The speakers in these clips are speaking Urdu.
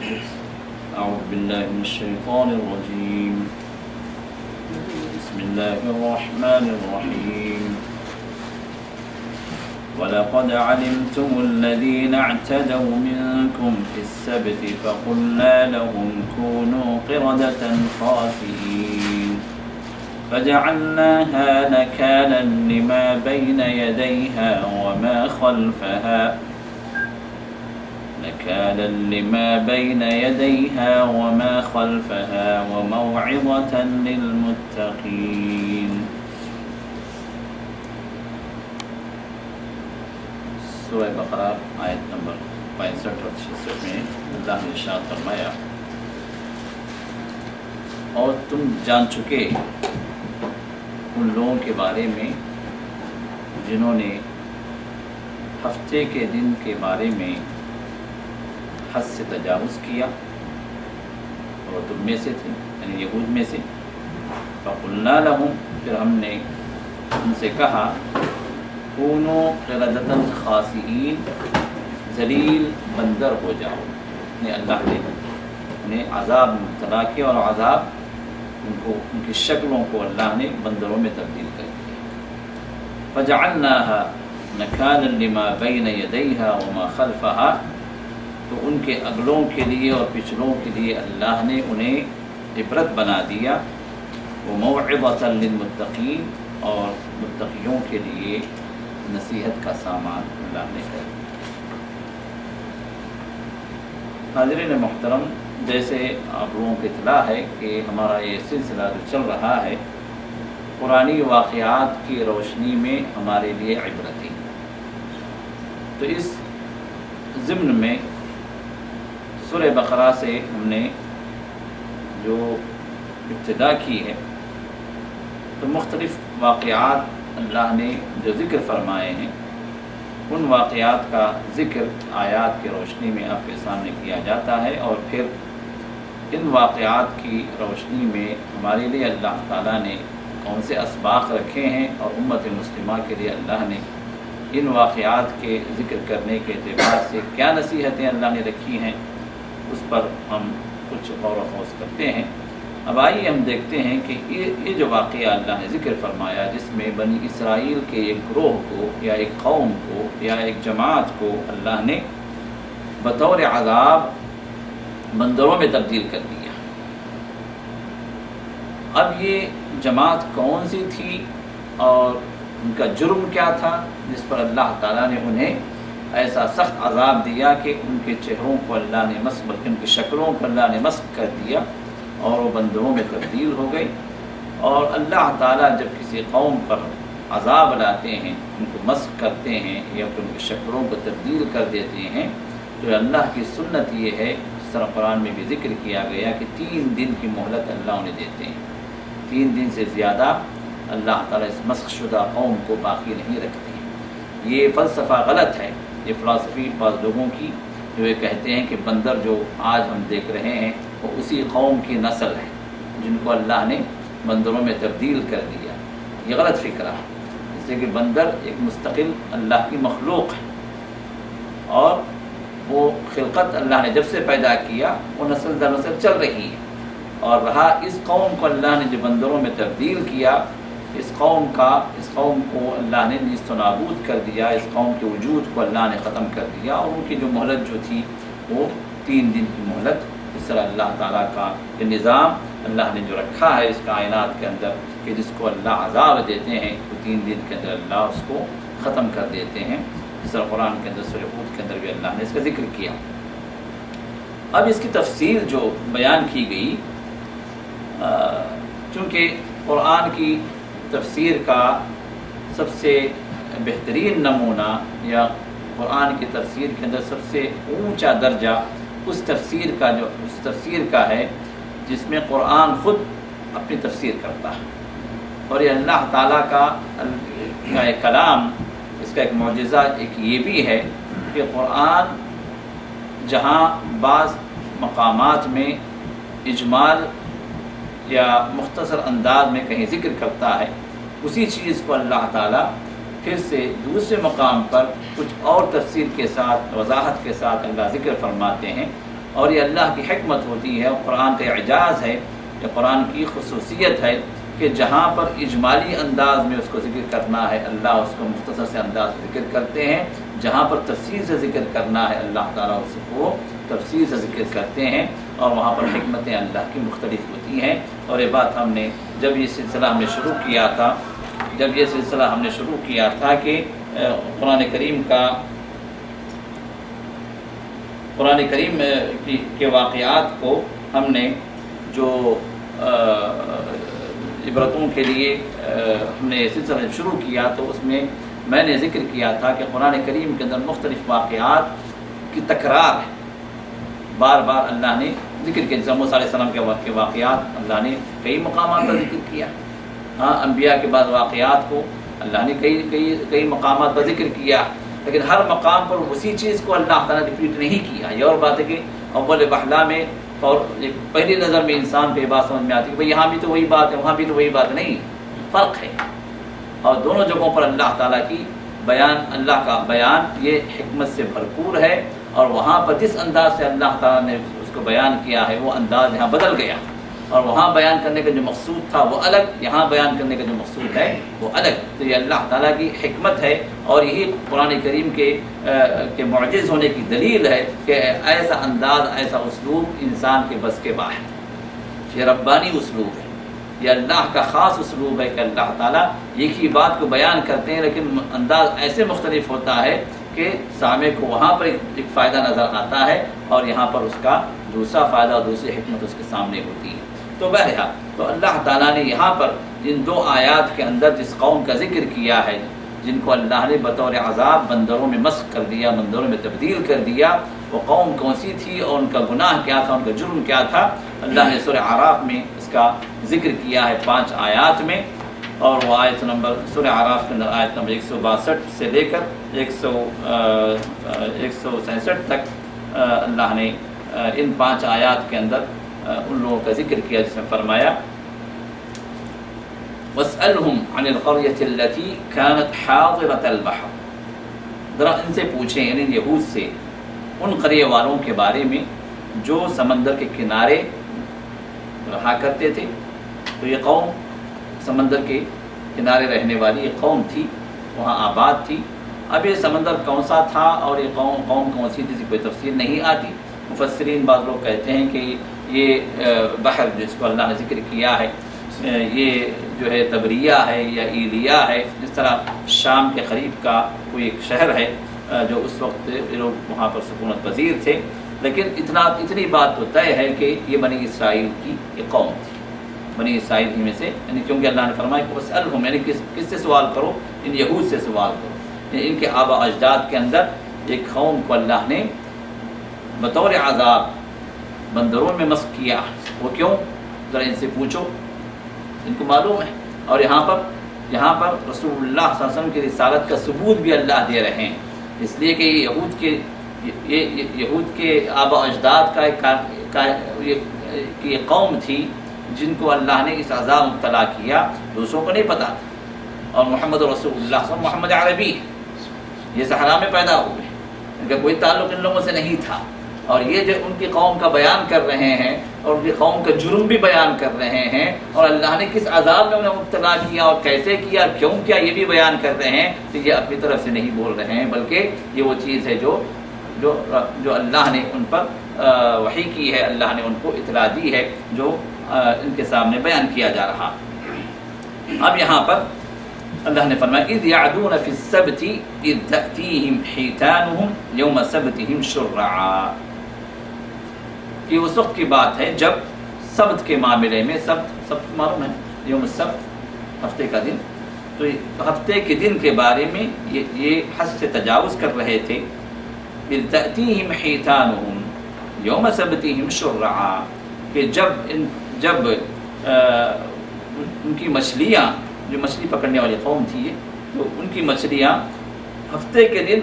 أعوذ بالله من الشيطان الرجيم. بسم الله الرحمن الرحيم. ولقد علمتم الذين اعتدوا منكم في السبت فقلنا لهم كونوا قردة خاسئين فجعلناها نكالا لما بين يديها وما خلفها وموعظة للمتقين. سورہ بقرہ آیت نمبر 65 اور 66 میں اللہ نے ارشاد فرمایا، اور تم جان چکے ان لوگوں کے بارے میں جنہوں نے ہفتے کے دن کے بارے میں حد سے تجاوز کیا، اور تم میں سے تھے یعنی یہود میں سے. فقلنا لهم، پھر ہم نے ان سے کہا، کونوا قردة خاسئین، ذلیل بندر ہو جاؤ. یعنی اللہ نے انہیں عذاب مبتلا کیا، اور عذاب ان کی شکلوں کو اللہ نے بندروں میں تبدیل کر دیا. فجعلناها نکالا لما بین یدیها وما خلفها، تو ان کے اگلوں کے لیے اور پچھلوں کے لیے اللہ نے انہیں عبرت بنا دیا. وموعظة للمتقین، اور متقیوں کے لیے نصیحت کا سامان اللہ نے کر دیا. حاضرین محترم، جیسے آپ لوگوں کو اطلاع ہے کہ ہمارا یہ سلسلہ جو چل رہا ہے قرآنی واقعات کی روشنی میں ہمارے لیے عبرتی، تو اس ضمن میں سورہ بقرہ سے ہم نے جو ابتدا کی ہے، تو مختلف واقعات اللہ نے جو ذکر فرمائے ہیں، ان واقعات کا ذکر آیات کی روشنی میں آپ کے سامنے کیا جاتا ہے، اور پھر ان واقعات کی روشنی میں ہمارے لیے اللہ تعالیٰ نے کون سے اسباق رکھے ہیں، اور امت مسلمہ کے لیے اللہ نے ان واقعات کے ذکر کرنے کے اعتبار سے کیا نصیحتیں اللہ نے رکھی ہیں، اس پر ہم کچھ غور و خوض کرتے ہیں. اب آئیے ہم دیکھتے ہیں کہ یہ جو واقعہ اللہ نے ذکر فرمایا، جس میں بنی اسرائیل کے ایک گروہ کو یا ایک قوم کو یا ایک جماعت کو اللہ نے بطور عذاب بندروں میں تبدیل کر دیا. اب یہ جماعت کون سی تھی اور ان کا جرم کیا تھا جس پر اللہ تعالیٰ نے انہیں ایسا سخت عذاب دیا کہ ان کے چہروں کو اللہ نے مسخ، بلکہ ان کی شکلوں کو اللہ نے مسخ کر دیا اور وہ بندروں میں تبدیل ہو گئی. اور اللہ تعالیٰ جب کسی قوم پر عذاب لاتے ہیں، ان کو مسخ کرتے ہیں یا پھر ان کی شکلوں کو تبدیل کر دیتے ہیں، تو اللہ کی سنت یہ ہے، اس طرح قرآن میں بھی ذکر کیا گیا کہ 3 دن کی مہلت اللہ انہیں دیتے ہیں. 3 دن سے زیادہ اللہ تعالیٰ اس مسخ شدہ قوم کو باقی نہیں رکھتے ہیں. یہ فلسفہ غلط ہے، یہ فلسفی بعض لوگوں کی جو یہ کہتے ہیں کہ بندر جو آج ہم دیکھ رہے ہیں وہ اسی قوم کی نسل ہے جن کو اللہ نے بندروں میں تبدیل کر دیا. یہ غلط فکرہ ہے، اس لیے کہ بندر ایک مستقل اللہ کی مخلوق ہے، اور وہ خلقت اللہ نے جب سے پیدا کیا وہ نسل در نسل چل رہی ہے. اور رہا اس قوم کو اللہ نے جو بندروں میں تبدیل کیا، اس قوم کو اللہ نے نیست و نابود کر دیا، اس قوم کے وجود کو اللہ نے ختم کر دیا. اور ان کی جو مہلت جو تھی وہ 3 دن کی مہلت. اس طرح اللہ تعالیٰ کا یہ نظام اللہ نے جو رکھا ہے اس کائنات کے اندر کہ جس کو اللہ عذاب دیتے ہیں تو 3 دن کے اندر اللہ اس کو ختم کر دیتے ہیں. اس طرح قرآن کے اندر سورہ ہود کے اندر بھی اللہ نے اس کا ذکر کیا. اب اس کی تفصیل جو بیان کی گئی، چونکہ قرآن کی تفسیر کا سب سے بہترین نمونہ یا قرآن کی تفسیر کے اندر سب سے اونچا درجہ اس تفسیر کا ہے جس میں قرآن خود اپنی تفسیر کرتا ہے. اور یہ اللہ تعالیٰ کا ایک کلام، اس کا ایک معجزہ ایک یہ بھی ہے کہ قرآن جہاں بعض مقامات میں اجمال یا مختصر انداز میں کہیں ذکر کرتا ہے، اسی چیز کو اللہ تعالیٰ پھر سے دوسرے مقام پر کچھ اور تفصیل کے ساتھ، وضاحت کے ساتھ اللہ ذکر فرماتے ہیں. اور یہ اللہ کی حکمت ہوتی ہے اور قرآن کا اعجاز ہے، یہ قرآن کی خصوصیت ہے کہ جہاں پر اجمالی انداز میں اس کو ذکر کرنا ہے اللہ اس کو مختصر سے انداز ذکر کرتے ہیں، جہاں پر تفصیل سے ذکر کرنا ہے اللہ تعالیٰ اس کو تفصیل سے ذکر کرتے ہیں، اور وہاں پر حکمتیں اللہ کی مختلف ہوتی ہیں۔ اور یہ بات ہم نے جب یہ سلسلہ ہم نے شروع کیا تھا کہ قرآن کریم کے واقعات کو ہم نے جو عبرتوں کے لیے ہم نے سلسلہ شروع کیا تو اس میں میں نے ذکر کیا تھا کہ قرآن کریم کے اندر مختلف واقعات کی تکرار ہے، بار بار اللہ نے ذکر کیا۔ جیسے موسیٰ علیہ السلام کے واقعات اللہ نے کئی مقامات پر ذکر کیا، ہاں انبیاء کے بعد واقعات کو اللہ نے کئی مقامات پر ذکر کیا، لیکن ہر مقام پر اسی چیز کو اللہ تعالیٰ نے ریپیٹ نہیں کیا۔ یہ اور بات ہے کہ اول بحلا میں اور پہلی نظر میں انسان کو یہ بات سمجھ میں آتی ہے کہ بھئی یہاں بھی تو وہی بات ہے وہاں بھی تو وہی بات نہیں، فرق ہے۔ اور دونوں جگہوں پر اللہ تعالیٰ کی اللہ کا بیان یہ حکمت سے بھرپور ہے، اور وہاں پر جس انداز سے اللہ تعالیٰ نے اس کو بیان کیا ہے وہ انداز یہاں بدل گیا، اور وہاں بیان کرنے کا جو مقصود تھا وہ الگ، یہاں بیان کرنے کا جو مقصود ہے وہ الگ۔ تو یہ اللہ تعالیٰ کی حکمت ہے، اور یہی قرآن کریم کے معجز ہونے کی دلیل ہے کہ ایسا انداز ایسا اسلوب انسان کے بس کے باہر، یہ ربانی اسلوب ہے، یہ اللہ کا خاص اسلوب ہے کہ اللہ تعالیٰ ایک ہی بات کو بیان کرتے ہیں لیکن انداز ایسے مختلف ہوتا ہے کہ سامع کو وہاں پر ایک فائدہ نظر آتا ہے اور یہاں پر اس کا دوسرا فائدہ اور دوسری حکمت اس کے سامنے ہوتی ہے۔ تو بہرحال تو اللہ تعالیٰ نے یہاں پر ان دو آیات کے اندر جس قوم کا ذکر کیا ہے جن کو اللہ نے بطور عذاب بندروں میں مسخ کر دیا، بندروں میں تبدیل کر دیا، وہ قوم کون سی تھی اور ان کا گناہ کیا تھا، ان کا جرم کیا تھا، اللہ نے سورہ اعراف میں اس کا ذکر کیا ہے 5 آیات میں۔ اور وہ آیت نمبر سورہ اعراف کے اندر آیت نمبر 162 سے لے کر 167 تک اللہ نے ان 5 آیات کے اندر ان لوگوں کا ذکر کیا جس میں فرمایا وَاسْأَلْهُمْ عَنِ الْقَرْيَةِ الَّتِي كَانَتْ حَاضِرَةَ الْبَحْرِ، ذرا ان سے پوچھیں یعنی یہود سے ان قریے والوں کے بارے میں جو سمندر کے کنارے رہا کرتے تھے۔ تو یہ قوم سمندر کے کنارے رہنے والی یہ قوم تھی، وہاں آباد تھی۔ اب یہ سمندر کون سا تھا اور یہ قوم کون سی تھی، اس کی کوئی تفصیل نہیں آتی۔ مفسرین بعض لوگ کہتے ہیں کہ یہ بحر جس کو اللہ نے ذکر کیا ہے یہ جو ہے تبریہ ہے یا ایلیا ہے، جس طرح شام کے قریب کا کوئی ایک شہر ہے جو اس وقت لوگ وہاں پر سکونت پذیر تھے، لیکن اتنی بات تو طے ہے کہ یہ بنی اسرائیل کی یہ قوم تھی، بنی اسرائیل ہی میں سے، یعنی کیونکہ اللہ نے فرمایا کہ وَاسْأَلْهُمْ، یعنی کس سے سوال کرو، ان یہود سے سوال کرو، یعنی ان کے آبا اجداد کے اندر ایک قوم کو اللہ نے بطور عذاب بندروں میں مسخ کیا، وہ کیوں ذرا ان سے پوچھو، ان کو معلوم ہے۔ اور یہاں پر رسول اللہ صلی اللہ علیہ وسلم کی رسالت کا ثبوت بھی اللہ دے رہے ہیں، اس لیے کہ یہود کے آبا اجداد کا یہ قوم تھی جن کو اللہ نے اس عذاب مبتلا کیا، دوسروں کو نہیں پتا تھا۔ اور محمد رسول اللہ صلی اللہ علیہ وسلم محمد عربی یہ صحرا میں پیدا ہوئے، ان کا کوئی تعلق ان لوگوں سے نہیں تھا، اور یہ جو ان کی قوم کا بیان کر رہے ہیں اور ان کی قوم کا جرم بھی بیان کر رہے ہیں، اور اللہ نے کس عذاب میں انہیں مبتلا کیا اور کیسے کیا کیوں کیا یہ بھی بیان کر رہے ہیں، تو یہ اپنی طرف سے نہیں بول رہے ہیں، بلکہ یہ وہ چیز ہے جو اللہ نے ان پر وحی کی ہے، اللہ نے ان کو اطلاع دی ہے، جو ان کے سامنے بیان کیا جا رہا۔ اب یہاں پر اللہ نے فرمایا اذ یعدون فی السبت اذ تأتیہم حیتانہم یوم سبتہم شرعا، یہ اس وقت کی بات ہے جب سبت کے معاملے میں، سبت معلوم ہے یوم السبت ہفتے کا دن، تو ہفتے کے دن کے بارے میں یہ حد سے تجاوز کر رہے تھے۔ اذ تأتیہم حیتانہم یوم سبتہم شرعا، کہ جب ان کی مچھلیاں، جو مچھلی پکڑنے والی قوم تھی یہ، تو ان کی مچھلیاں ہفتے کے دن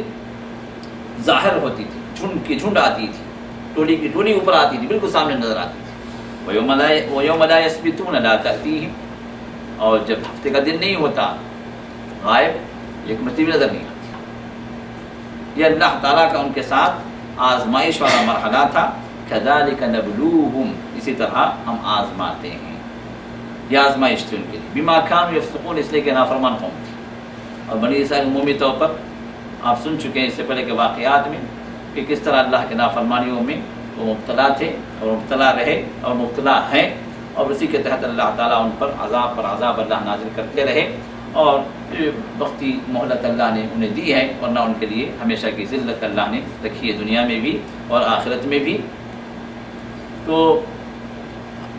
ظاہر ہوتی تھی، جھنڈ کی جھنڈ آتی تھی، ٹولی کی ٹولی اوپر آتی تھی، بالکل سامنے نظر آتی تھی۔ وَيَوْمَ لَا يَسْبِتُونَ لَا تَأْتِيهِمْ، اور جب ہفتے کا دن نہیں ہوتا، غائب، ایک مچھلی بھی نظر نہیں آتی۔ یہ اللہ تعالیٰ کا ان کے ساتھ آزمائش والا مرحلہ تھا، کذالک نبلوہم، اسی طرح ہم آزماتے ہیں، یہ آزمائش تھی ان کے لیے، بما کانوا یفسقون، اس لیے کہ نافرمان قوم تھی۔ اور بنی اسرائیل عمومی طور پر آپ سن چکے ہیں اس سے پہلے کے واقعات میں کہ کس طرح اللہ کے نافرمانیوں میں وہ مبتلا تھے اور مبتلا رہے اور مبتلا ہیں، اور اسی کے تحت اللہ تعالیٰ ان پر عذاب پر عذاب اللہ نازل کرتے رہے، اور وقتی مہلت اللہ نے انہیں دی ہے، ورنہ ان کے لیے ہمیشہ کی ذلت اللہ نے رکھی ہے، دنیا میں بھی اور آخرت میں بھی۔ تو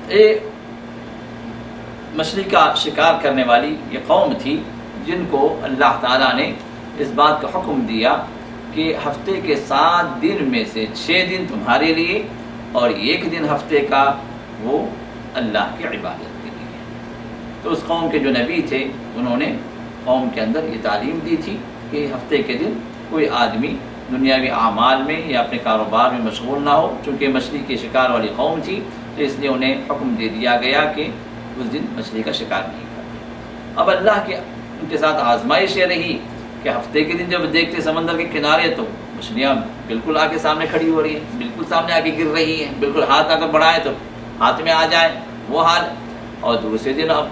یہ مچھلی کا شکار کرنے والی یہ قوم تھی جن کو اللہ تعالیٰ نے اس بات کا حکم دیا کہ ہفتے کے 7 دن میں سے 6 دن تمہارے لیے اور 1 دن ہفتے کا وہ اللہ کی عبادت کے لیے۔ تو اس قوم کے جو نبی تھے انہوں نے قوم کے اندر یہ تعلیم دی تھی کہ ہفتے کے دن کوئی آدمی دنیاوی اعمال میں یا اپنے کاروبار میں مشغول نہ ہو، چونکہ مچھلی کے شکار والی قوم تھی تو اس لیے انہیں حکم دے دیا گیا کہ اس دن مچھلی کا شکار نہیں کرنا۔ اب اللہ کے ان کے ساتھ آزمائش یہ رہی کہ ہفتے کے دن جب دیکھتے سمندر کے کنارے تو مچھلیاں بالکل آ کے سامنے کھڑی ہو رہی ہیں، بالکل سامنے آ کے گر رہی ہیں، بالکل ہاتھ اگر بڑھائیں تو ہاتھ میں آ جائے، وہ حال۔ اور دوسرے دن اب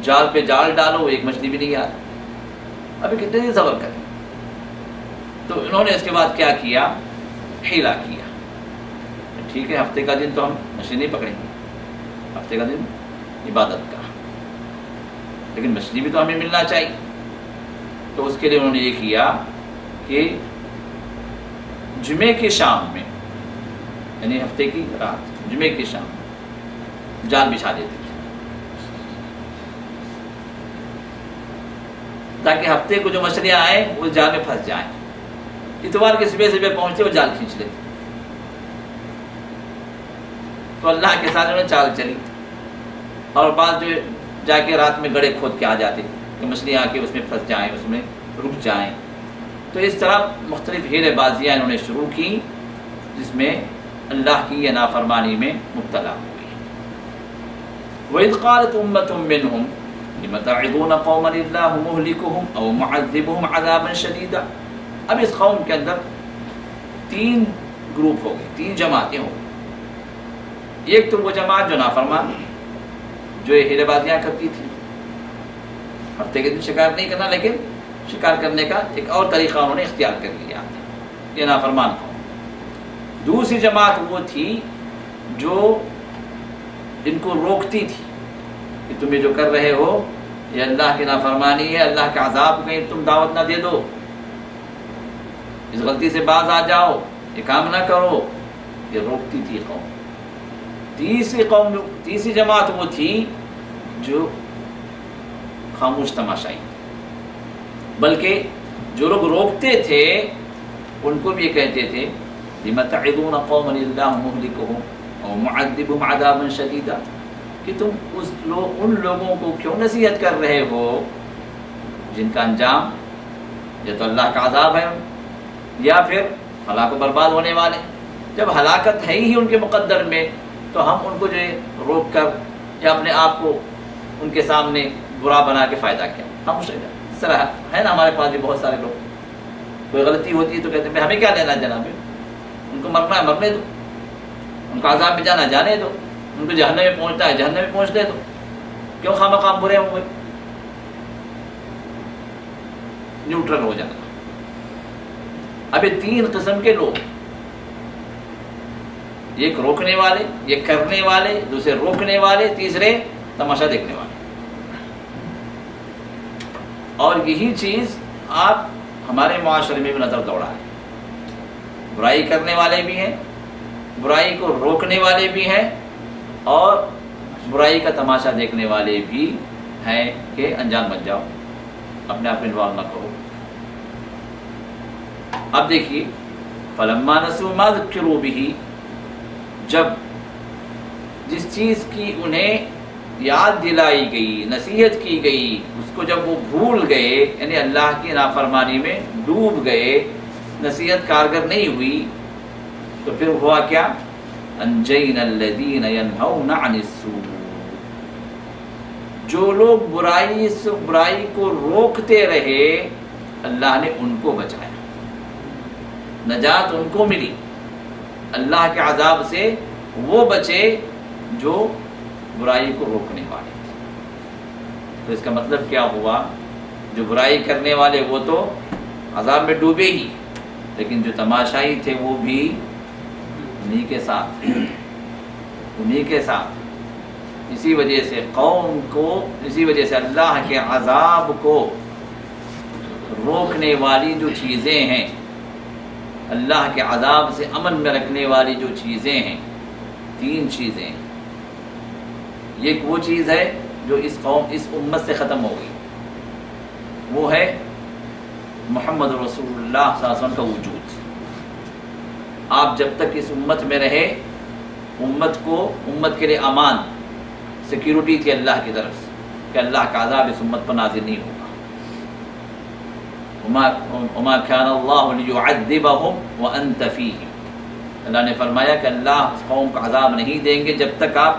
جال پہ جال ڈالو، ایک مچھلی بھی نہیں آتی، ابھی کتنے دن صبر کریں؟ تو انہوں نے اس کے بعد کیا کیا؟ حیلہ کیا، ٹھیک ہے ہفتے کا دن تو ہم مچھلی نہیں پکڑیں گے، ہفتے کا دن عبادت کا، لیکن مچھلی بھی تو ہمیں ملنا چاہیے۔ تو اس کے لیے انہوں نے یہ کیا کہ جمعے کی شام میں، یعنی ہفتے کی رات، جمعے کی شام میں جال بچھا دیتے تھے تاکہ ہفتے کو جو مچھلیاں آئیں وہ جال میں پھنس جائیں، اتوار کے صبح پہنچتے وہ جال کھینچ لیتے۔ تو اللہ کے ساتھ انہوں نے چال چلی، اور بعض جو جا کے رات میں گڑھے کھود کے آ جاتے کہ مچھلیاں آ کے اس میں پھنس جائیں، اس میں رک جائیں۔ تو اس طرح مختلف ہیلے بازیاں انہوں نے شروع کی جس میں اللہ کی یہ نافرمانی میں مبتلا ہوئی۔ وَإِذْ قَالَتْ أُمَّةٌ مِّنْهُمْ لِمَ تَعِظُونَ قَوْمًا اللَّهُ مُهْلِكُهُمْ أَوْ مُعَذِّبُهُمْ عَذَابًا شَدِيدًا۔ اب اس قوم کے اندر 3 گروپ ہو گئے، 3 جماعتیں ہو گئی۔ ایک تو وہ جماعت جو نافرمان، جو یہ ہیلے بازیاں کرتی تھی، ہفتے کے دن شکار نہیں کرنا لیکن شکار کرنے کا ایک اور طریقہ انہوں نے اختیار کر لیا، یہ نافرمان قوم۔ دوسری جماعت وہ تھی جو ان کو روکتی تھی کہ تم یہ جو کر رہے ہو یہ اللہ کی نافرمانی ہے، اللہ کے عذاب کو کہیں تم دعوت نہ دے دو، اس غلطی سے باز آ جاؤ، یہ کام نہ کرو، یہ روکتی تھی قوم۔ تیسری جماعت وہ تھی جو خاموش تماشائی، بلکہ جو لوگ روکتے تھے ان کو بھی یہ کہتے تھے لِمَ تَعِظُونَ قَوْمًا اللَّهُ مُهْلِكُهُمْ أَوْ مُعَذِّبُهُمْ عَذَابًا شَدِيدًا، کہ تم ان لوگوں کو کیوں نصیحت کر رہے ہو جن کا انجام یا تو اللہ کا عذاب ہے یا پھر ہلاک و برباد ہونے والے۔ جب ہلاکت ہے ہی ان کے مقدر میں تو ہم ان کو جو روک کر یا اپنے آپ کو ان کے سامنے برا بنا کے فائدہ کیا؟ خاموش رہ جائے۔ اس طرح ہے نا ہمارے پاس بھی بہت سارے لوگ، کوئی غلطی ہوتی ہے تو کہتے ہیں ہمیں کیا لینا جناب، ان کو مرنا ہے مرنے دو، ان کو عذاب میں جانا جانے دو، ان کو جہنم میں پہنچنا ہے جہنم میں پہنچنے دو، کیوں خواہ مخواہ برے ہوں گے؟ نیوٹرل ہو جانا۔ اب یہ 3 قسم کے لوگ، ایک روکنے والے، ایک کرنے والے، دوسرے روکنے والے، تیسرے تماشا دیکھنے والے۔ اور یہی چیز آپ ہمارے معاشرے میں بھی نظر دوڑا ہے، برائی کرنے والے بھی ہیں، برائی کو روکنے والے بھی ہیں، اور برائی کا تماشا دیکھنے والے بھی ہیں کہ انجان بن جاؤ، اپنے آپ انوالو نہ کرو۔ اب دیکھیے فَلَمَّا نَسُوا مَا ذُكِّرُوا بِهِ، جب جس چیز کی انہیں یاد دلائی گئی، نصیحت کی گئی، اس کو جب وہ بھول گئے، یعنی اللہ کی نافرمانی میں ڈوب گئے، نصیحت کارگر نہیں ہوئی، تو پھر ہوا کیا؟ انجینا الذین ینہون عن السوء، جو لوگ برائی کو روکتے رہے اللہ نے ان کو بچایا، نجات ان کو ملی، اللہ کے عذاب سے وہ بچے جو برائی کو روکنے والے تھے۔ تو اس کا مطلب کیا ہوا؟ جو برائی کرنے والے وہ تو عذاب میں ڈوبے ہی، لیکن جو تماشائی تھے وہ بھی انہی کے ساتھ، انہی کے ساتھ۔ اسی وجہ سے قوم کو، اسی وجہ سے اللہ کے عذاب کو روکنے والی جو چیزیں ہیں، اللہ کے عذاب سے امن میں رکھنے والی جو چیزیں ہیں، 3 چیزیں ہیں۔ ایک وہ چیز ہے جو اس امت سے ختم ہو گئی، وہ ہے محمد رسول اللہ صلی اللہ علیہ وسلم کا وجود۔ آپ جب تک اس امت میں رہے، امت کے لیے امان، سیکیورٹی تھی اللہ کی طرف سے کہ اللہ کا عذاب اس امت پر نازل نہیں ہوگا۔ وما كان الله ليعذبهم وانت فيهم، اللہ نے فرمایا کہ اللہ اس قوم کو عذاب نہیں دیں گے جب تک آپ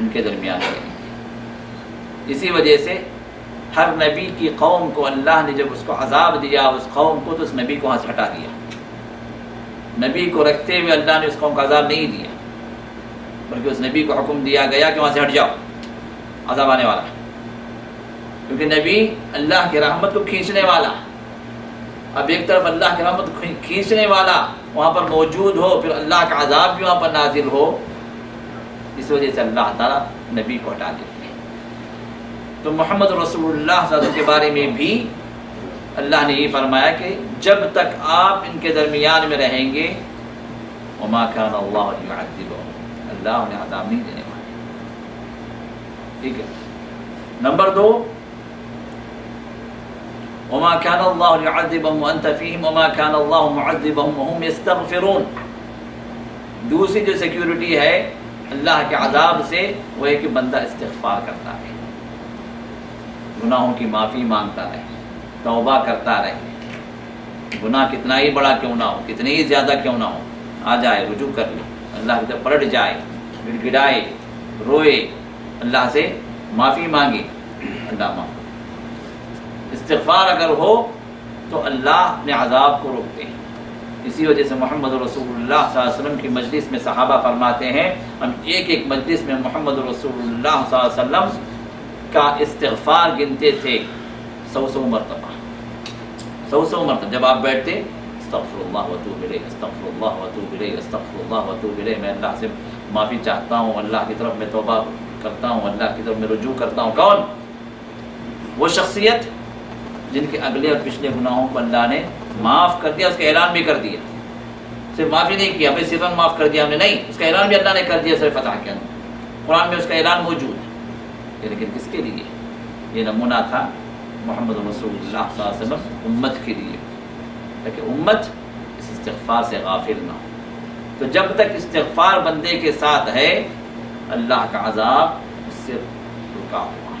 ان کے درمیان رہیں گے۔ اسی وجہ سے ہر نبی کی قوم کو اللہ نے جب اس کو عذاب دیا، اس قوم کو، تو اس نبی کو وہاں سے ہٹا دیا۔ نبی کو رکھتے ہوئے اللہ نے اس قوم کو عذاب نہیں دیا، بلکہ اس نبی کو حکم دیا گیا کہ وہاں سے ہٹ جاؤ، عذاب آنے والا ہے۔ کیونکہ نبی اللہ کی رحمت کو کھینچنے والا، اب ایک طرف اللہ کی رحمت کو کھینچنے والا وہاں پر موجود ہو، پھر اللہ کا عذاب بھی وہاں پر نازل ہو، اس وجہ سے اللہ تعالیٰ نبی کو ہٹا دیتے ہیں۔ تو محمد رسول اللہ صلی اللہ علیہ وسلم کے بارے میں بھی اللہ نے یہ فرمایا کہ جب تک آپ ان کے درمیان میں رہیں گے، وما كان الله ليعذبهم، اللہ انہیں عذاب نہیں دینے والے۔ ٹھیک ہے۔ نمبر 2، وما كان الله ليعذبهم وانت فيهم وما كان الله معذبهم وهم يستغفرون۔ دوسری جو سیکیورٹی ہے اللہ کے عذاب سے، وہ ہے کہ بندہ استغفار کرتا ہے، گناہوں کی معافی مانگتا رہے، توبہ کرتا رہے، گناہ کتنا ہی بڑا کیوں نہ ہو، کتنی ہی زیادہ کیوں نہ ہو، آ جائے، رجوع کر لے، اللہ کی طرف پلٹ جائے، گڑ گڑائے، روئے، اللہ سے معافی مانگے، اللہ معاف۔ استغفار اگر ہو تو اللہ اپنے عذاب کو روکتے ہیں۔ اسی وجہ سے محمد رسول اللہ صلی اللہ علیہ وسلم کی مجلس میں صحابہ فرماتے ہیں، ہم ایک مجلس میں محمد رسول اللہ صلی اللہ علیہ وسلم کا استغفار گنتے تھے 100 مرتبہ، 100 مرتبہ۔ جب آپ بیٹھتے، استغفر اللہ واتوب الیہ، استغفر اللہ واتوب الیہ، استغفر اللہ واتوب الیہ، میں اللہ سے معافی چاہتا ہوں، اللہ کی طرف میں توبہ کرتا ہوں، اللہ کی طرف میں رجوع کرتا ہوں۔ کون؟ وہ شخصیت جن کے اگلے اور پچھلے گناہوں کو اللہ نے معاف کر دیا، اس کا اعلان بھی کر دیا، صرف معافی نہیں کیا، بھائی صرف معاف کر دیا ہم نے، نہیں، اس کا اعلان بھی اللہ نے کر دیا سورہ فتح کے اندر، قرآن میں اس کا اعلان موجود ہے۔ لیکن کس کے لیے؟ یہ نمونہ تھا محمد رسول اللہ صلی اللہ علیہ وسلم امت کے لیے، تاکہ امت اس استغفار سے غافل نہ ہو۔ تو جب تک استغفار بندے کے ساتھ ہے، اللہ کا عذاب اس سے رکا ہوا۔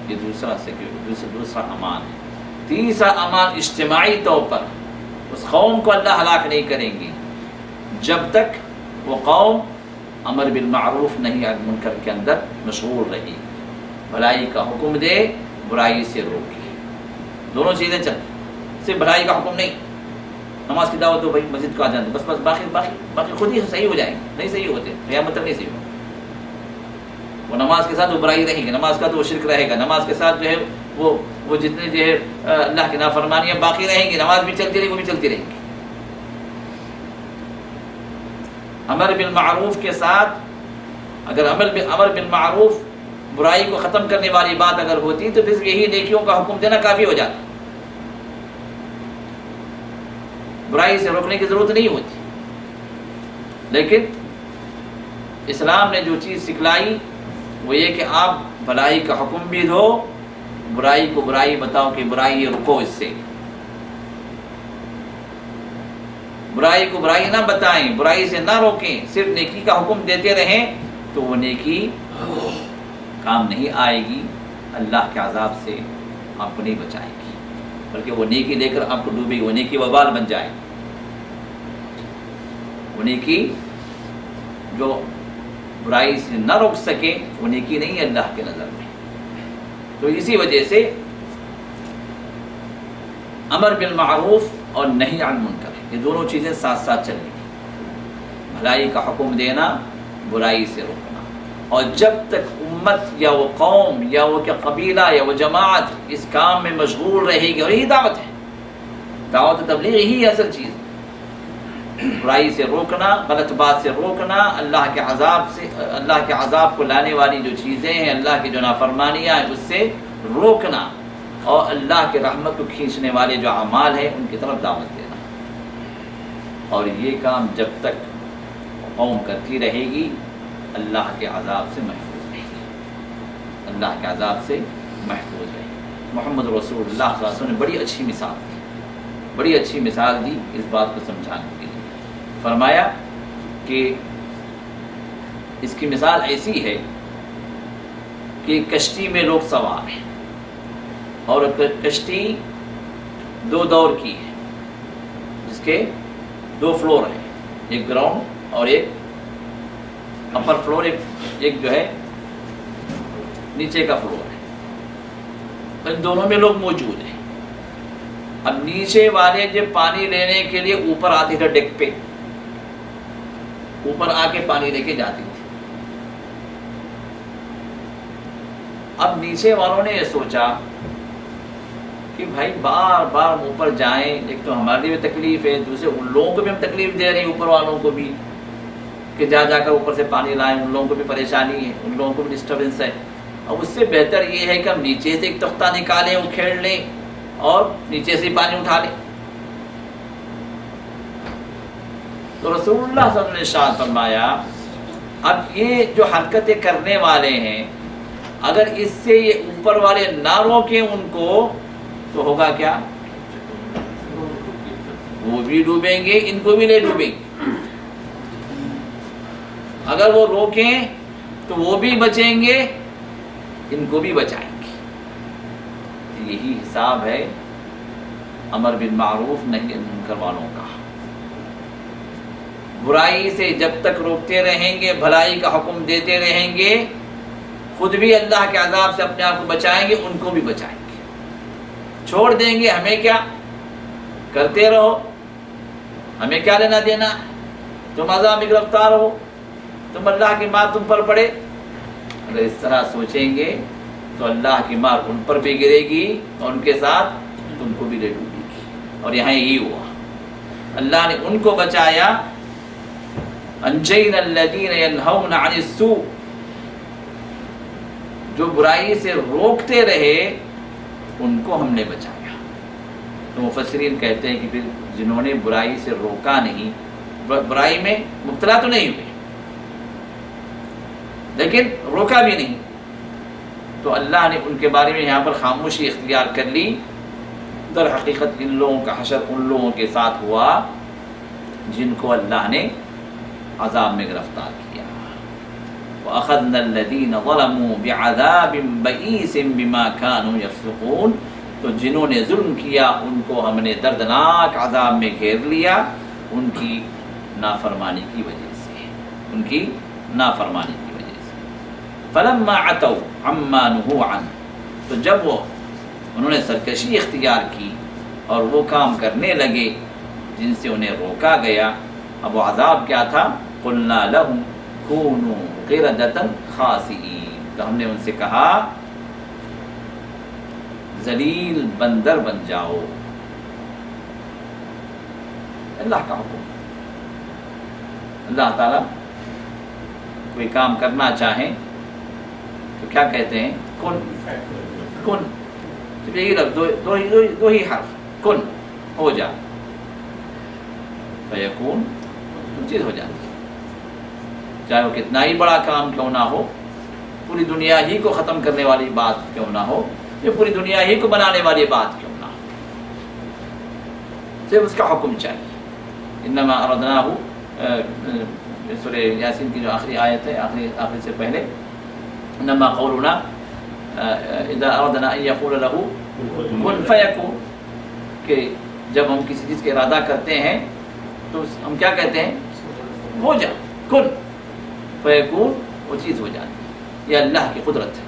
یہ دوسرا امان ہے۔ تیسرا امان اجتماعی طور پر اس قوم کو اللہ ہلاک نہیں کریں گے جب تک وہ قوم امر بالمعروف نہی عن المنکر کے اندر مشغول رہی، بھلائی کا حکم دے، برائی سے روکے، دونوں چیزیں چل، صرف بھلائی کا حکم نہیں، نماز کی دعوت دو، بھائی مسجد کو آ جاتے، بس باقی خود ہی صحیح ہو جائیں گے، نہیں صحیح ہوتے، قیامت تک نہیں صحیح ہوتے۔ وہ نماز کے ساتھ وہ برائی رہے گی، نماز کا تو وہ شرک رہے گا، نماز کے ساتھ جو ہے وہ جتنے جو ہے اللہ کی نافرمانیاں باقی رہیں گی، نماز بھی چلتی رہے گی، وہ بھی چلتی رہیں گی۔ امر بالمعروف کے ساتھ اگر امر بالمعروف برائی کو ختم کرنے والی بات اگر ہوتی تو پھر یہی نیکیوں کا حکم دینا کافی ہو جاتا، برائی سے روکنے کی ضرورت نہیں ہوتی۔ لیکن اسلام نے جو چیز سکھلائی وہ یہ کہ آپ بھلائی کا حکم بھی دو، برائی کو برائی بتاؤ کہ برائی رکو، اس سے برائی کو برائی نہ بتائیں، برائی سے نہ روکیں، صرف نیکی کا حکم دیتے رہیں، تو وہ نیکی کام نہیں آئے گی، اللہ کے عذاب سے آپ کو نہیں بچائے گی، بلکہ وہ نیکی لے کر آپ کو ڈوبے گی، وہ نیکی وبال بن جائے گی۔ وہ نیکی جو برائی سے نہ روک سکے وہ نیکی نہیں ہے اللہ کے نظر میں۔ تو اسی وجہ سے امر بالمعروف اور نہی عن المنکر یہ دونوں چیزیں ساتھ ساتھ چلنی ہیں، بھلائی کا حکم دینا، برائی سے روکنا۔ اور جب تک امت یا وہ قوم یا وہ کیا قبیلہ یا وہ جماعت اس کام میں مشغول رہے گی، اور یہی دعوت ہے، دعوت تبلیغ ہی اصل چیز ہے، برائی سے روکنا، غلط بات سے روکنا، اللہ کے عذاب کو لانے والی جو چیزیں ہیں، اللہ کی جو نافرمانیاں ہیں اس سے روکنا، اور اللہ کی رحمت کو کھینچنے والے جو اعمال ہیں ان کی طرف دعوت دینا۔ اور یہ کام جب تک قوم کرتی رہے گی اللہ کے عذاب سے محفوظ رہے گی، اللہ کے عذاب سے محفوظ رہے گی۔ محمد رسول اللہ صلی اللہ علیہ وسلم نے بڑی اچھی مثال دی اس بات کو سمجھانے کے لیے۔ فرمایا کہ اس کی مثال ایسی ہے کہ کشتی میں لوگ سوار ہیں، اور کشتی دو دور کی ہے، جس کے دو فلور ہیں، ایک گراؤنڈ اور ایک اپر فلور، ایک جو ہے نیچے کا فلور ہے، ان دونوں میں لوگ موجود ہیں۔ اب نیچے والے جب پانی لینے کے لیے اوپر آتے تھے، ڈیک پہ اوپر آ کے پانی لے کے جاتی تھی۔ اب نیچے والوں نے یہ سوچا کہ بھائی بار بار اوپر جائیں، ایک تو ہمارے لیے بھی تکلیف ہے، دوسرے ان لوگوں کو بھی ہم تکلیف دے رہے ہیں، اوپر والوں کو بھی کہ جا کر اوپر سے پانی لائیں، ان لوگوں کو بھی پریشانی ہے، ان لوگوں کو بھی ڈسٹربنس ہے۔ اب اس سے بہتر یہ ہے کہ ہم نیچے سے ایک تختہ نکالیں، وہ کھیڑ لیں اور نیچے سے پانی اٹھا لیں۔ تو رسول اللہ صلی اللہ علیہ وسلم نے ارشاد فرمایا، اب یہ جو حرکتیں کرنے والے ہیں اگر اس سے یہ اوپر والے نہ روکیں ان کو تو ہوگا کیا؟ وہ بھی ڈوبیں گے، ان کو بھی لے ڈوبیں گے۔ اگر وہ روکیں تو وہ بھی بچیں گے، ان کو بھی بچائیں گے۔ یہی حساب ہے امر بالمعروف نہی عن المنکر والوں کا۔ برائی سے جب تک روکتے رہیں گے، بھلائی کا حکم دیتے رہیں گے، خود بھی اللہ کے عذاب سے اپنے آپ کو بچائیں گے، ان کو بھی بچائیں گے۔ چھوڑ دیں گے، ہمیں کیا، کرتے رہو، ہمیں کیا لینا دینا، تم عذاب میں گرفتار ہو، تم اللہ کی مار تم پر پڑے۔ اگر اس طرح سوچیں گے تو اللہ کی مار ان پر بھی گرے گی اور ان کے ساتھ تم کو بھی لے ڈوبے گی۔ اور یہاں یہی ہوا، اللہ نے ان کو بچایا، انجینا الذین ینہون عن السوء، جو برائی سے روکتے رہے ان کو ہم نے بچایا۔ تو مفسرین کہتے ہیں کہ پھر جنہوں نے برائی سے روکا نہیں، برائی میں مبتلا تو نہیں ہوئے لیکن روکا بھی نہیں، تو اللہ نے ان کے بارے میں یہاں پر خاموشی اختیار کر لی۔ در حقیقت ان لوگوں کا حشر ان لوگوں کے ساتھ ہوا جن کو اللہ نے عذاب میں گرفتار کیا۔ وَأَخَذْنَا الَّذِينَ ظَلَمُوا بِعَذَابٍ بَئِيسٍ بِمَا كَانُوا يَفْسُقُونَ، تو جنہوں نے ظلم کیا ان کو ہم نے دردناک عذاب میں گھیر لیا، ان کی نافرمانی کی وجہ سے، ان کی نافرمانی کی وجہ سے۔ فَلَمَّا عَتَوْا عَمَّا نُهُوا عَنْهُ، تو جب انہوں نے سرکشی اختیار کی اور وہ کام کرنے لگے جن سے انہیں روکا گیا، اب وہ عذاب کیا تھا؟ قُلْنَا لَهُمْ كُونُوا قِرَدَةً خَاسِئِينَ، تو ہم نے ان سے کہا ذلیل بندر بن جاؤ۔ اللہ کا حکم، اللہ تعالیٰ کوئی کام کرنا چاہیں تو کیا کہتے ہیں؟ کن کن، یہی لفظ دو ہی حرف، کن، ہو جا، فیکون، تو چیز ہو جاتی ہے۔ چاہے وہ کتنا ہی بڑا کام کیوں نہ ہو، پوری دنیا ہی کو ختم کرنے والی بات کیوں نہ ہو، یا پوری دنیا ہی کو بنانے والی بات کیوں نہ ہو، صرف اس کا حکم چاہیے۔ انما اردناہ، سورہ یاسین کی جو آخری آیت ہے، آخری سے پہلے، انما قولنا اذا اردنا ان یقول له کن فیکون، کہ جب ہم کسی چیز کا ارادہ کرتے ہیں تو ہم کیا کہتے ہیں؟ ہو جا، کن فیکون، وہ چیز ہو جاتی ہے۔ یہ اللہ کی قدرت ہے،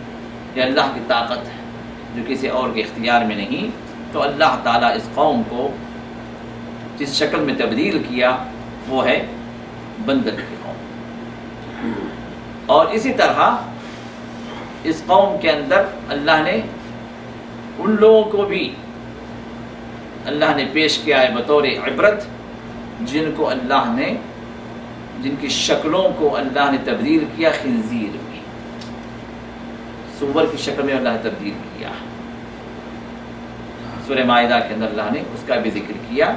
یہ اللہ کی طاقت ہے جو کسی اور کے اختیار میں نہیں۔ تو اللہ تعالیٰ اس قوم کو جس شکل میں تبدیل کیا وہ ہے بندر کی قوم. اور اسی طرح اس قوم کے اندر اللہ نے ان لوگوں کو بھی اللہ نے پیش کیا ہے بطور عبرت جن کو اللہ نے جن کی شکلوں کو اللہ نے تبدیل کیا خنزیر میں، سور کی شکل میں اللہ نے تبدیل کیا. سورہ مائدہ کے اندر اللہ نے اس کا بھی ذکر کیا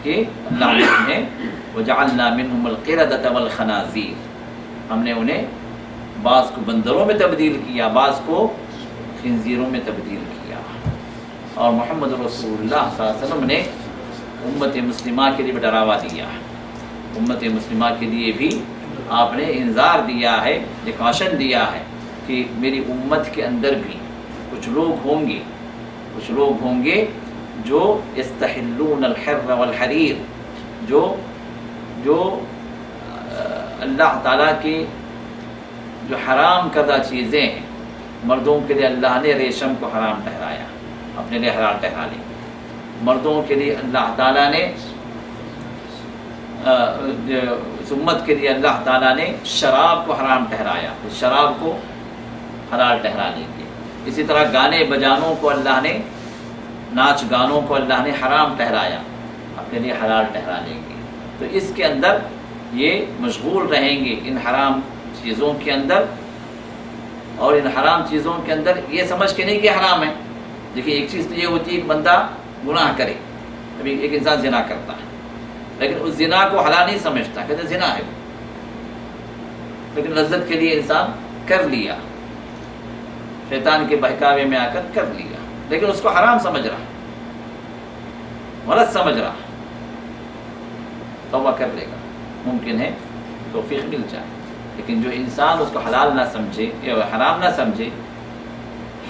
کہ اللہ نے انہیں وَجَعَلْنَا مِنْهُمُ الْقِرَدَةَ وَالْخَنَازِيرَ، ہم نے انہیں بعض کو بندروں میں تبدیل کیا، بعض کو خنزیروں میں تبدیل کیا. اور محمد رسول اللہ صلی اللہ علیہ وسلم نے امت مسلمہ کے لیے بھی ڈراوا دیا، امت مسلمہ کے لیے بھی آپ نے انذار دیا ہے، ایک کاشن دیا ہے کہ میری امت کے اندر بھی کچھ لوگ ہوں گے جو یستحلون الحر والحریر، جو اللہ تعالیٰ کی جو حرام کردہ چیزیں ہیں، مردوں کے لیے اللہ نے ریشم کو حرام ٹھہرایا، اپنے لیے حلال ٹھہرا لی. مردوں کے لیے اللہ تعالیٰ نے امت کے لیے اللہ تعالیٰ نے شراب کو حرام ٹھہرایا، اس شراب کو حلال ٹھہرا لیں گے. اسی طرح گانے بجانوں کو اللہ نے، ناچ گانوں کو اللہ نے حرام ٹھہرایا، اپنے لیے حلال ٹھہرا لیں گے. تو اس کے اندر یہ مشغول رہیں گے ان حرام چیزوں کے اندر، اور ان حرام چیزوں کے اندر یہ سمجھ کے نہیں کہ حرام ہے. دیکھیے ایک چیز تو یہ ہوتی ہے کہ بندہ گناہ کرے، ابھی ایک انسان زنا کرتا ہے لیکن اس زنا کو حلال نہیں سمجھتا، کہتے ہیں زنا ہے، لیکن لذت کے لیے انسان کر لیا، شیطان کے بہکاوے میں آ کر لیا، لیکن اس کو حرام سمجھ رہا، غلط سمجھ رہا. توبہ کر لے گا، ممکن ہے توفیق مل جائے. لیکن جو انسان اس کو حلال نہ سمجھے یا حرام نہ سمجھے،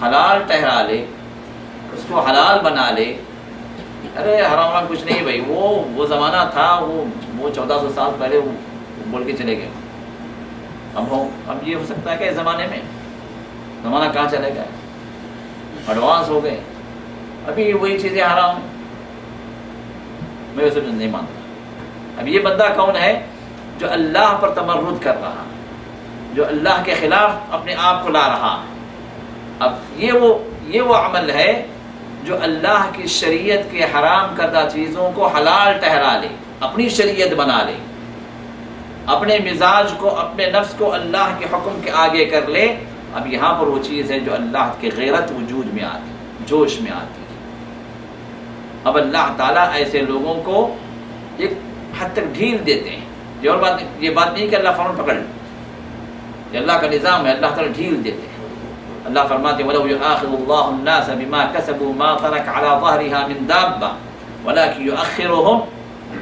حلال ٹھہرا لے، اس کو حلال بنا لے، ارے حرام کچھ نہیں بھائی، وہ زمانہ تھا، وہ 1400 سال پہلے وہ بول کے چلے گئے. اب یہ ہو سکتا ہے کہ اس زمانے میں زمانہ کہاں چلے گیا، ایڈوانس ہو گئے، ابھی وہی چیزیں حرام، میں اسے نہیں مانتا. اب یہ بندہ کون ہے جو اللہ پر تمرد کر رہا، جو اللہ کے خلاف اپنے آپ کو لا رہا. اب یہ وہ عمل ہے جو اللہ کی شریعت کے حرام کردہ چیزوں کو حلال ٹھہرا لے، اپنی شریعت بنا لے، اپنے مزاج کو، اپنے نفس کو اللہ کے حکم کے آگے کر لے. اب یہاں پر وہ چیز ہے جو اللہ کی غیرت وجود میں آتی، جوش میں آتی. اب اللہ تعالیٰ ایسے لوگوں کو ایک حد تک ڈھیل دیتے ہیں. یہ بات نہیں کہ اللہ فوراً پکڑ لے، یہ اللہ کا نظام ہے، اللہ تعالیٰ ڈھیل دیتے ہیں. اللہ فرماتے ہیں وَلَوْ يُؤَاخِذُ اللَّهُ النَّاسَ بِمَا كَسَبُوا مَا تَرَكَ عَلَى ظَهْرِهَا مِن دَابَّةٍ وَلَكِنْ يُؤَخِّرُهُمْ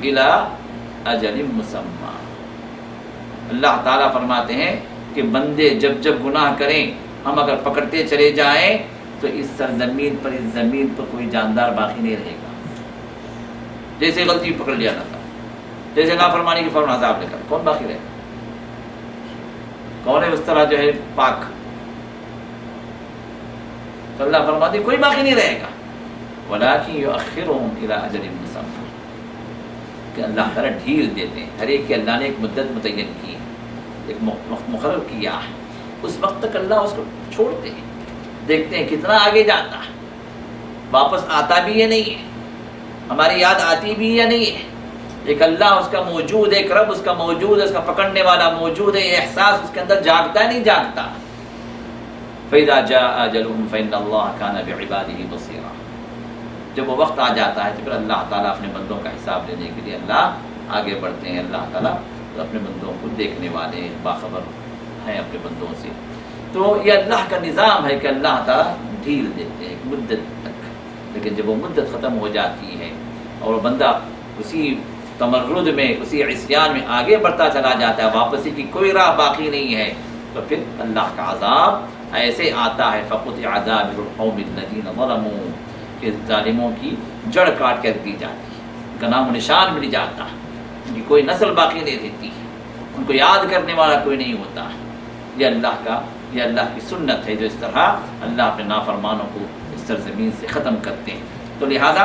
إِلَى أَجَلٍ مُّسَمًّى. اللہ تعالیٰ فرماتے ہیں کہ بندے جب گناہ کریں، ہم اگر پکڑتے چلے جائیں تو اس سرزمین پر، اس زمین پر کوئی جاندار باقی نہیں رہے گا. جیسے غلطی پکڑ لیا نہ تھا، جیسے نافرمانی کی فوراً عذاب لے کر، کون باقی رہے گا؟ کون ہے اس طرح جو ہے پاک؟ تو اللہ فرماتے کوئی باقی نہیں رہے گا. وَلَكِنْ يُؤَخِّرُهُمْ إِلَىٰ أَجَلٍ مُّسَمًّى، کہ اللہ تعالیٰ ڈھیل دیتے ہیں. ہر ایک کے اللہ نے ایک مدت متعین کی ہے، ایک وقت مقرر کیا ہے. اس وقت تک اللہ اس کو چھوڑتے ہیں، دیکھتے ہیں کتنا آگے جاتا ہے، واپس آتا بھی یا نہیں ہے، ہماری یاد آتی بھی یا نہیں ہے. ایک اللہ اس کا موجود ہے، ایک رب اس کا موجود ہے، اس کا پکڑنے والا موجود ہے. یہ احساس اس کے اندر جاگتا ہے نہیں جاگتا؟ فَإِذَا جَاءَ أَجَلُهُمْ فَإِنَّ اللَّهَ كَانَ بِعِبَادِهِ بَصِيرًا. جب وہ وقت آ جاتا ہے تو پھر اللہ تعالیٰ اپنے بندوں کا حساب لینے کے لیے اللہ آگے بڑھتے ہیں. اللہ تعالیٰ اپنے بندوں کو دیکھنے والے، باخبر ہیں اپنے بندوں سے. تو یہ اللہ کا نظام ہے کہ اللہ تعالیٰ ڈھیل دیتے ہیں ایک مدت تک، لیکن جب وہ مدت ختم ہو جاتی ہے اور وہ بندہ اسی تمرد میں، اسی عصیان میں آگے بڑھتا چلا جاتا ہے، واپسی کی کوئی راہ باقی نہیں ہے، تو پھر اللہ کا عذاب ایسے آتا ہے. فَقُطِعَ دَابِرُ الْقَوْمِ الَّذِينَ ظَلَمُوا، کہ ظالموں کی جڑ کاٹ کر دی جاتی ہے، ان کا نام و نشان مل جاتا ہے، ان کی کوئی نسل باقی نہیں رہتی، ان کو یاد کرنے والا کوئی نہیں ہوتا. یہ اللہ کی سنت ہے جو اس طرح اللہ اپنے نافرمانوں کو اس سرزمین سے ختم کرتے ہیں. تو لہذا